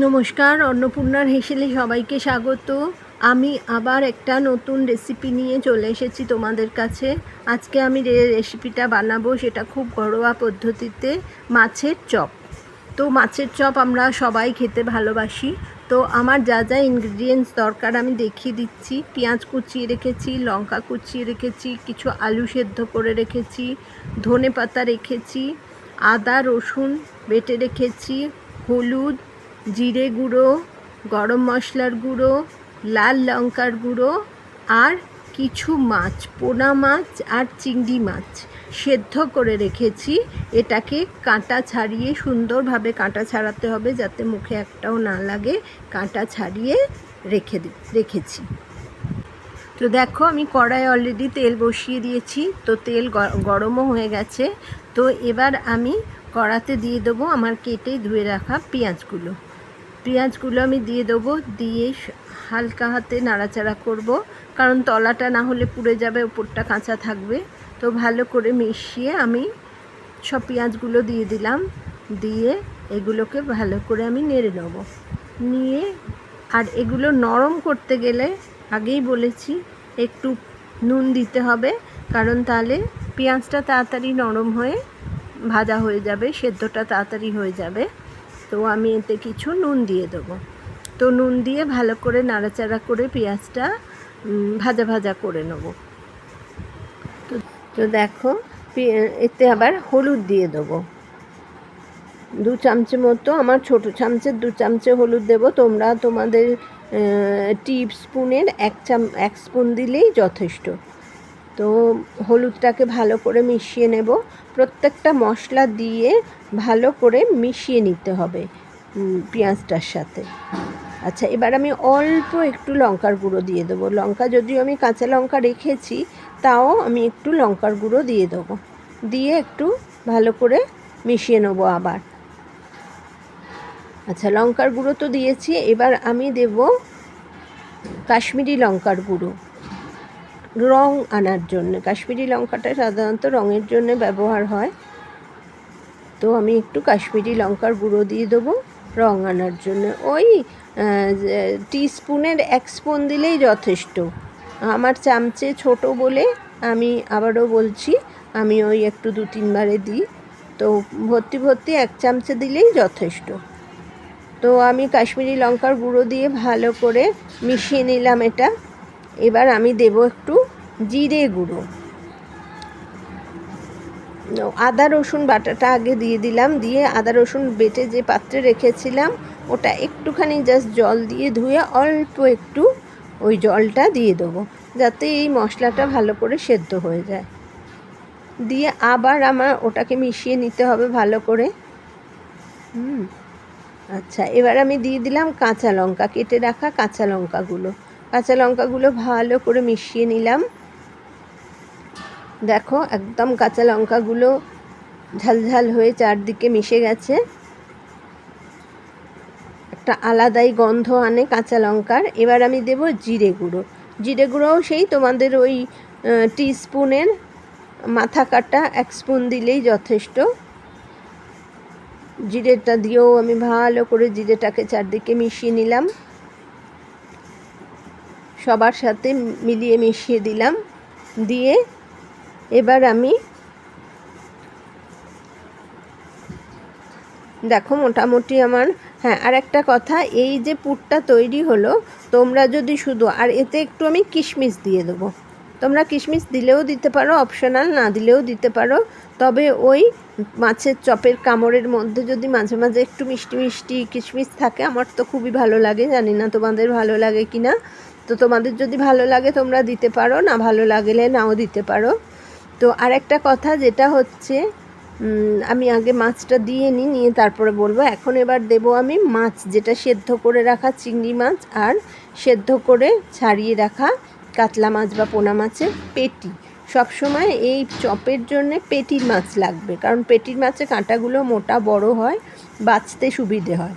নমস্কার, অন্নপূর্ণার হেসেলে সবাইকে স্বাগত। আমি আবার একটা নতুন রেসিপি নিয়ে চলে এসেছি তোমাদের কাছে। আজকে আমি রেসিপিটা বানাবো, সেটা খুব ঘরোয়া পদ্ধতিতে মাছের চপ। তো মাছের চপ আমরা সবাই খেতে ভালোবাসি। তো আমার যা যা ইনগ্রিডিয়েন্টস দরকার আমি দেখিয়ে দিচ্ছি। পেঁয়াজ কুচিয়ে রেখেছি, লঙ্কা কুচিয়ে রেখেছি, কিছু আলু সেদ্ধ করে রেখেছি, ধনে পাতা রেখেছি, আদা রসুন বেটে রেখেছি, হলুদ, জিরে গুঁড়ো, গরম মশলার গুঁড়ো, লাল লঙ্কার গুঁড়ো, আর কিছু মাছ, পোনা মাছ আর চিংড়ি মাছ সেদ্ধ করে রেখেছি। এটাকে কাঁটা ছাড়িয়ে সুন্দরভাবে কাঁটা ছাড়াতে হবে, যাতে মুখে একটাও না লাগে। কাঁটা ছাড়িয়ে রেখেছি। তো দেখো, আমি কড়াই অলরেডি তেল বসিয়ে দিয়েছি। তো তেল গরমও হয়ে গেছে। তো এবার আমি কড়াতে দিয়ে দেবো আমার কেটে ধুয়ে রাখা পেঁয়াজগুলো আমি দিয়ে দেবো। দিয়ে হালকা হাতে নাড়াচাড়া করব, কারণ তলাটা না হলে পুড়ে যাবে, উপরটা কাঁচা থাকবে। তো ভালো করে মিশিয়ে আমি সব পেঁয়াজগুলো দিয়ে দিলাম। দিয়ে এগুলোকে ভালো করে আমি নেড়ে নেব। নিয়ে আর এগুলো নরম করতে গেলে আগেই বলেছি একটু নুন দিতে হবে, কারণ তাহলে পেঁয়াজটা তাড়াতাড়ি নরম হয়ে ভাজা হয়ে যাবে, সেদ্ধটা তাড়াতাড়ি হয়ে যাবে। তো আমি এতে কিছু নুন দিয়ে দেবো। তো নুন দিয়ে ভালো করে নাড়াচাড়া করে পেঁয়াজটা ভাজা ভাজা করে নেব। তো দেখো, এতে আবার হলুদ দিয়ে দেবো 2 চামচের মতো। আমার ছোটো চামচের 2 চামচে হলুদ দেবো। তোমরা তোমাদের স্পুনের 1 স্পুন দিলেই যথেষ্ট। তো হলুদটাকে ভালো করে মিশিয়ে নেব। প্রত্যেকটা মশলা দিয়ে ভালো করে মিশিয়ে নিতে হবে পেঁয়াজটার সাথে। আচ্ছা, এবার আমি অল্প একটু লঙ্কার গুঁড়ো দিয়ে দেবো। লঙ্কা যদিও আমি কাঁচা লঙ্কা রেখেছি, তাও আমি একটু লঙ্কার গুঁড়ো দিয়ে দেবো। দিয়ে একটু ভালো করে মিশিয়ে নেবো আবার। আচ্ছা, লঙ্কার গুঁড়ো তো দিয়েছি। এবার আমি দেব কাশ্মীরি লঙ্কার গুঁড়ো, রং আনার জন্য। কাশ্মীরি লঙ্কাটা সাধারণত রঙের জন্য ব্যবহার হয়। তো আমি একটু কাশ্মীরি লঙ্কার গুঁড়ো দিয়ে দেবো রং আনার জন্য। ওই স্পুনের 1 স্পুন দিলেই যথেষ্ট। আমার চামচে ছোট বলে আমি আবারও বলছি, আমি ওই একটু 2-3 বারে দিই। তো ভর্তি 1 চামচে দিলেই যথেষ্ট। তো আমি কাশ্মীরি লঙ্কার গুঁড়ো দিয়ে ভালো করে মিশিয়ে নিলাম এটা। এবার আমি দেব একটু জিরে গুঁড়ো। আদা রসুন বাটাটা আগে দিয়ে দিলাম। দিয়ে আদা রসুন বেটে যে পাত্রে রেখেছিলাম, ওটা একটুখানি জাস্ট জল দিয়ে ধুয়ে অল্প একটু ওই জলটা দিয়ে দেবো, যাতে এই মশলাটা ভালো করে সেদ্ধ হয়ে যায়। দিয়ে আবার আমার ওটাকে মিশিয়ে নিতে হবে ভালো করে। আচ্ছা, এবার আমি দিয়ে দিলাম কাঁচা লঙ্কা, কেটে রাখা কাঁচা লঙ্কাগুলো ভালো করে মিশিয়ে নিলাম। দেখো, একদম কাঁচা লঙ্কাগুলো ঝালঝাল হয়ে চারদিকে মিশে গেছে। একটা আলাদাই গন্ধ আনে কাঁচা লঙ্কার। এবার আমি দেব জিরে গুঁড়োও সেই তোমাদের ওই স্পুনের মাথা কাটা 1 স্পুন দিলেই যথেষ্ট। জিরেটা দিয়েও আমি ভালো করে জিরেটাকে চারদিকে মিশিয়ে নিলাম, সবার সাথে মিশিয়ে দিলাম। দিয়ে এবার আমি দেখো মোটামুটি আমার, হ্যাঁ, আর একটা কথা, এই যে পুরটা তৈরি হলো, তোমরা যদি শুধু, আর এতে একটু আমি কিশমিশ দিয়ে দেবো। তোমরা কিশমিশ দিলেও দিতে পারো, অপশনাল, না দিলেও দিতে পারো। তবে ওই মাছের চপের কামড়ের মধ্যে যদি মাঝে মাঝে একটু মিষ্টি মিষ্টি কিশমিশ থাকে, আমার তো খুবই ভালো লাগে। জানি না তোমাদের ভালো লাগে কি না। তো তোমাদের যদি ভালো লাগে তোমরা দিতে পারো, না ভালো লাগলে নাও দিতে পারো। তো আর একটা কথা, যেটা হচ্ছে, আমি আগে মাছটা দিয়ে নিয়ে তারপরে বলবো। এখন এবার দেবো আমি মাছ, যেটা সেদ্ধ করে রাখা চিংড়ি মাছ আর সেদ্ধ করে ছাড়িয়ে রাখা কাতলা মাছ বা পোনা মাছের পেটি। সবসময় এই চপের জন্যে পেটির মাছ লাগবে, কারণ পেটির মাছে কাঁটাগুলো মোটা বড় হয়, বাছতে সুবিধে হয়।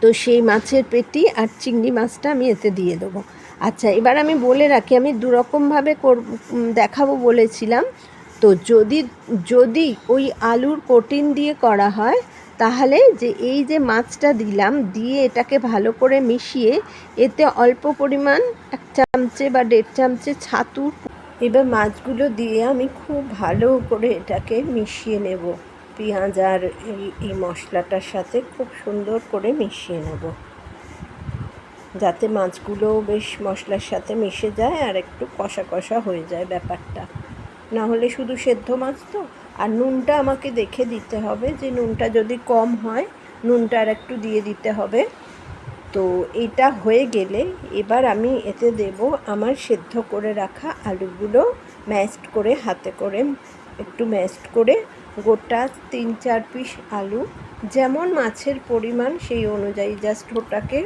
তো সেই মাছের পেটি আর চিংড়ি মাছটা আমি এতে দিয়ে দেবো। আচ্ছা, এবার আমি বলে রাখি, আমি 2 রকমভাবে দেখাবো বলেছিলাম। তো যদি ওই আলুর কোটিং দিয়ে করা হয়, তাহলে যে এই যে মাছটা দিলাম, দিয়ে এটাকে ভালো করে মিশিয়ে এতে অল্প পরিমাণ 1 চামচে বা 1.5 চামচে ছাতু, এবার মাছগুলো দিয়ে আমি খুব ভালো করে এটাকে মিশিয়ে নেব। পেঁয়াজ আর এই মশলাটার সাথে খুব সুন্দর করে মিশিয়ে নেব, যাতে মাছগুলো বেশ মশলার সাথে মিশে যায় আর একটু কষা কষা হয়ে যায় ব্যাপারটা। না হলে শুধু সেদ্ধ মাছ তো। আর নুনটা আমাকে দেখে দিতে হবে, যে নুনটা যদি কম হয় নুনটা আর একটু দিয়ে দিতে হবে। তো এটা হয়ে গেলে এবার আমি এতে দেব আমার সেদ্ধ করে রাখা আলুগুলো, ম্যাশড করে হাতে করে একটু ম্যাশড করে গোটা 3-4 পিস আলু, যেমন মাছের পরিমাণ সেই অনুযায়ী জাস্ট ওটাকে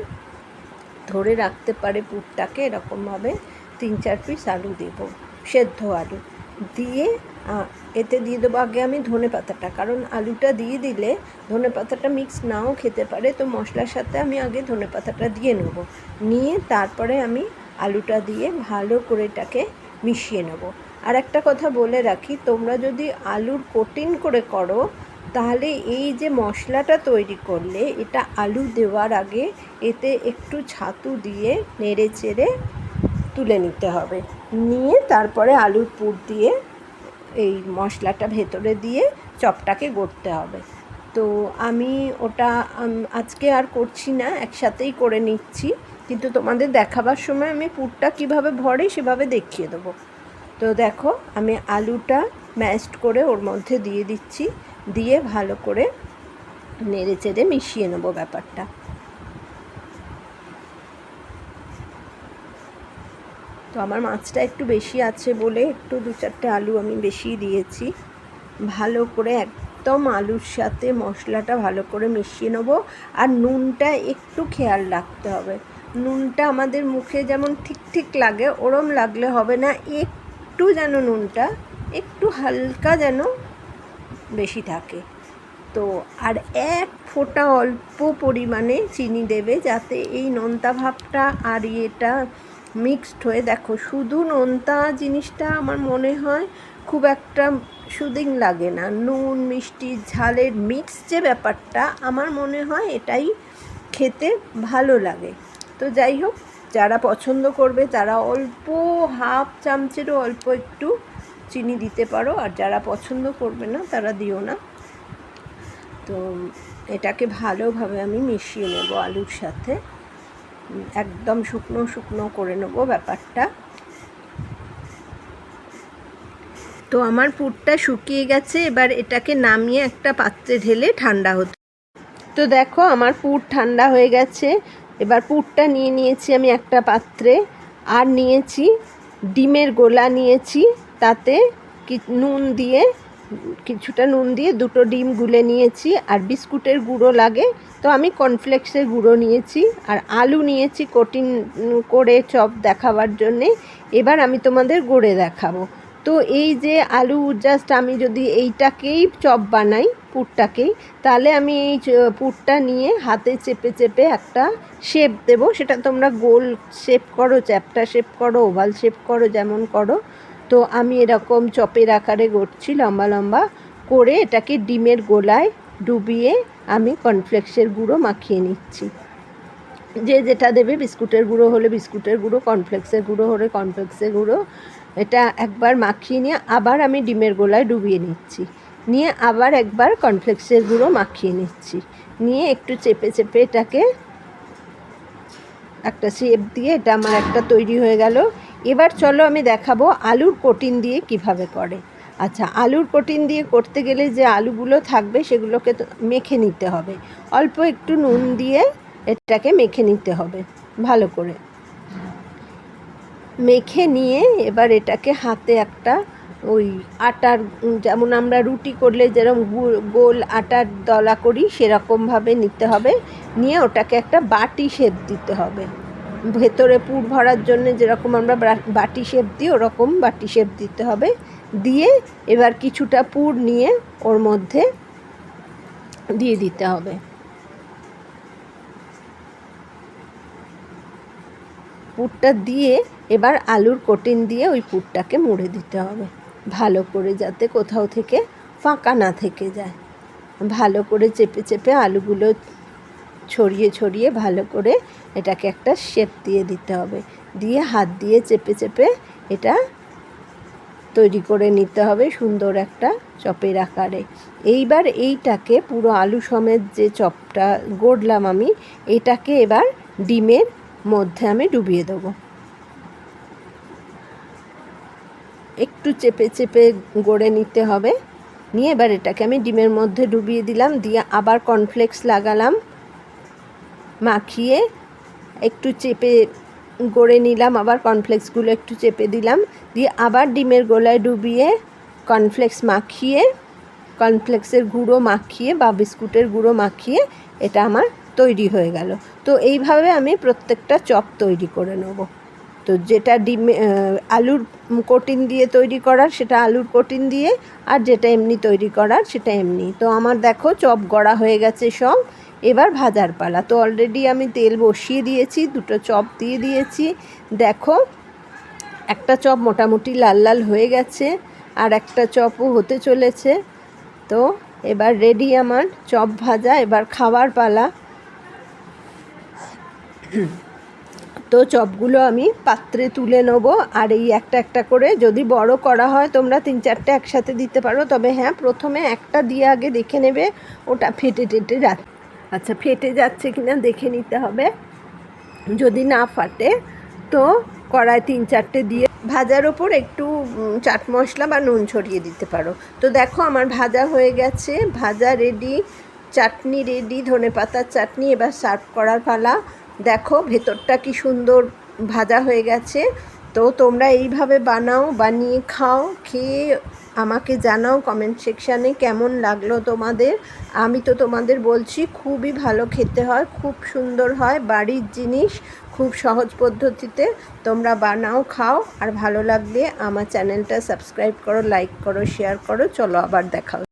ধরে রাখতে পারে পুরটাকে, এরকমভাবে 3-4 পিস আলু দেব, সেদ্ধ আলু দিয়ে এতে দিয়ে দেবো আগে আমি ধনে পাতাটা, কারণ আলুটা দিয়ে দিলে ধনে পাতাটা মিক্স নাও খেতে পারে, তো মশলার সাথে আমি আগে ধনে পাতাটা দিয়ে নেব, নিয়ে তারপরে আমি আলুটা দিয়ে ভালো করে এটাকে মিশিয়ে নেব। আর একটা কথা বলে রাখি, তোমরা যদি আলুর কোটিং করে করো তাহলে এই যে মশলাটা তৈরি করলে এটা আলু দেওয়ার আগে এতে একটু ছাতু দিয়ে নেড়ে চেড়ে তুলে নিতে হবে, নিয়ে তারপরে আলুর পুর দিয়ে এই মশলাটা ভেতরে দিয়ে চপটাকে গড়তে হবে। তো আমি ওটা আজকে আর করছি না, একসাথেই করে নিচ্ছি, কিন্তু তোমাদের দেখাবার সময় আমি পুরটা কিভাবে ভরে সেভাবে দেখিয়ে দেবো। তো দেখো আমি আলুটা ম্যাশড করে ওর মধ্যে দিয়ে দিচ্ছি, দিয়ে ভালো করে নেড়ে চেড়ে মিশিয়ে নেবো ব্যাপারটা। তো আমার মাছটা একটু বেশি আছে বলে একটু 2-4টে আলু আমি বেশি দিয়েছি। ভালো করে একদম আলুর সাথে মশলাটা ভালো করে মিশিয়ে নেবো। আর নুনটা একটু খেয়াল রাখতে হবে, নুনটা আমাদের মুখে যেমন ঠিক ঠিক লাগে ওরম লাগলে হবে না, একটু যেন নুনটা একটু হালকা যেন বেশি থাকে। তো আর 1 ফোঁটা অল্প পরিমাণে চিনি দেবে, যাতে এই নোনতা ভাবটা আর এটা মিক্সড হয়ে, দেখো শুধু নোনতা জিনিসটা আমার মনে হয় খুব একটা সুদিং লাগে না, নুন মিষ্টি ঝালের মিক্স যে ব্যাপারটা আমার মনে হয় এটাই খেতে ভালো লাগে। তো যাই হোক, যারা পছন্দ করবে তারা অল্প 1/2 চামচেরও অল্প একটু চিনি দিতে পারো, আর যারা পছন্দ করবে না তারা দিও না। তো এটাকে ভালোভাবে আমি মিশিয়ে নেব আলুর সাথে, একদম শুকনো শুকনো করে নেব ব্যাপারটা। তো আমার পুরটা শুকিয়ে গেছে, এবার এটাকে নামিয়ে একটা পাত্রে ঢেলে ঠান্ডা হতে। তো দেখো আমার পুর ঠান্ডা হয়ে গেছে, এবার পুরটা নিয়ে নিয়েছি আমি একটা পাত্রে, আর নিয়েছি ডিমের গোলা নিয়েছি, তাতে নুন দিয়ে কিছুটা নুন দিয়ে 2টো ডিম গুলে নিয়েছি, আর বিস্কুটের গুঁড়ো লাগে তো আমি কর্নফ্লেক্সের গুঁড়ো নিয়েছি, আর আলু নিয়েছি কোটিং করে চপ দেখাবার জন্যে। এবার আমি তোমাদের গড়ে দেখাবো। তো এই যে আলু জাস্ট আমি যদি এইটাকেই চপ বানাই পুরটাকেই, তাহলে আমি এই পুরটা নিয়ে হাতে চেপে চেপে একটা শেপ দেব, সেটা তোমরা গোল শেপ করো, চ্যাপ্টা শেপ করো, ওভাল শেপ করো, যেমন করো। তো আমি এরকম চপের আকারে গড়ছি লম্বা লম্বা করে, এটাকে ডিমের গোলায় ডুবিয়ে আমি কর্নফ্লেক্সের গুঁড়ো মাখিয়ে নিচ্ছি। যে যেটা দেবে, বিস্কুটের গুঁড়ো হলে বিস্কুটের গুঁড়ো, কর্নফ্লেক্সের গুঁড়ো হলে কর্নফ্লেক্সের গুঁড়ো, এটা একবার মাখিয়ে নিয়ে আবার আমি ডিমের গোলায় ডুবিয়ে নিচ্ছি, নিয়ে আবার একবার কর্নফ্লেক্সের গুঁড়ো মাখিয়ে নিচ্ছি, নিয়ে একটু চেপে চেপে এটাকে একটা শেপ দিয়ে এটা আমার একটা তৈরি হয়ে গেল। এবার চলো আমি দেখাবো আলুর কোটিং দিয়ে কিভাবে করে। আচ্ছা, আলুর কোটিং দিয়ে করতে গেলে যে আলুগুলো থাকবে সেগুলোকে মেখে নিতে হবে, অল্প একটু নুন দিয়ে এটাকে মেখে নিতে হবে ভালো করে। মেখে নিয়ে এবার এটাকে হাতে একটা ওই আটার, যেমন আমরা রুটি করলে যেরকম গোল আটার দলা করি সেরকমভাবে নিতে হবে, নিয়ে ওটাকে একটা বাটি শেপ দিতে হবে, ভেতরে পুর ভরার জন্য যেরকম আমরা বাটি শেপ দিই ওরকম বাটি শেপ দিতে হবে। দিয়ে এবার কিছুটা পুর নিয়ে ওর মধ্যে দিয়ে দিতে হবে, পুরটা দিয়ে এবার আলুর কোটিং দিয়ে ওই পুরটাকে মুড়ে দিতে হবে ভালো করে, যাতে কোথাও থেকে ফাঁকা না থেকে যায়। ভালো করে চেপে চেপে আলুগুলো ছড়িয়ে ছড়িয়ে ভালো করে এটাকে একটা শেপ দিয়ে দিতে হবে, দিয়ে হাত দিয়ে চেপে চেপে এটা তৈরি করে নিতে হবে সুন্দর একটা চপের আকারে। এইবার এইটাকে পুরো আলু সমেত যে চপটা গড়লাম আমি, এটাকে এবার ডিমের মধ্যে আমি ডুবিয়ে দেবো। একটু চেপে চেপে গড়ে নিতে হবে, নিয়ে এবার এটাকে আমি ডিমের মধ্যে ডুবিয়ে দিলাম, দিয়ে আবার কর্নফ্লেক্স লাগালাম, মাখিয়ে একটু চেপে গড়ে নিলাম, আবার কর্নফ্লেক্সগুলো একটু চেপে দিলাম, দিয়ে আবার ডিমের গোলায় ডুবিয়ে কর্নফ্লেক্স মাখিয়ে, কর্নফ্লেক্সের গুঁড়ো মাখিয়ে বা বিস্কুটের গুঁড়ো মাখিয়ে এটা আমার তৈরি হয়ে গেল। তো এইভাবে আমি প্রত্যেকটা চপ তৈরি করে নেব। তো যেটা আলুর কোটিং দিয়ে তৈরি করার সেটা আলুর কোটিং দিয়ে, আর যেটা এমনি তৈরি করার সেটা এমনি। তো আমার দেখো চপ গড়া হয়ে গেছে সব, এবার ভাজার পালা। তো অলরেডি আমি তেল বসিয়ে দিয়েছি, দুটো চপ দিয়ে দিয়েছি। দেখো একটা চপ মোটামুটি লাল লাল হয়ে গেছে, আর একটা চপও হতে চলেছে। তো এবার রেডি আমার চপ ভাজা, এবার খাওয়ার পালা। তো চপগুলো আমি পাত্রে তুলে নেব, আর এই একটা একটা করে, যদি বড় করা হয় তোমরা 3-4টে একসাথে দিতে পারো, তবে হ্যাঁ প্রথমে একটা দিয়ে আগে দেখে নেবে ওটা ফেটে যাচ্ছে। আচ্ছা, ফেটে যাচ্ছে কিনা দেখে নিতে হবে, যদি না ফাটে তো কড়ায় 3-4টে দিয়ে ভাজার ওপর একটু চাট মশলা বা নুন ছড়িয়ে দিতে পারো। তো দেখো আমার ভাজা হয়ে গেছে, ভাজা রেডি, চাটনি রেডি, ধনেপাতার চাটনি। এবার সার্ভ করার পালা। দেখো ভেতরটা কি সুন্দর ভাজা হয়ে গেছে। তো তোমরা এইভাবে বানাও, বানিয়ে খাও, খেয়ে আমাকে জানাও কমেন্ট সেকশানে কেমন লাগলো তোমাদের। আমি তো তোমাদের বলছি খুবই ভালো খেতে হয়, খুব সুন্দর হয়, বাড়ির জিনিস, খুব সহজ পদ্ধতিতে। তোমরা বানাও, খাও, আর ভালো লাগলে আমার চ্যানেলটা সাবস্ক্রাইব করো, লাইক করো, শেয়ার করো। চলো আবার দেখা হচ্ছে।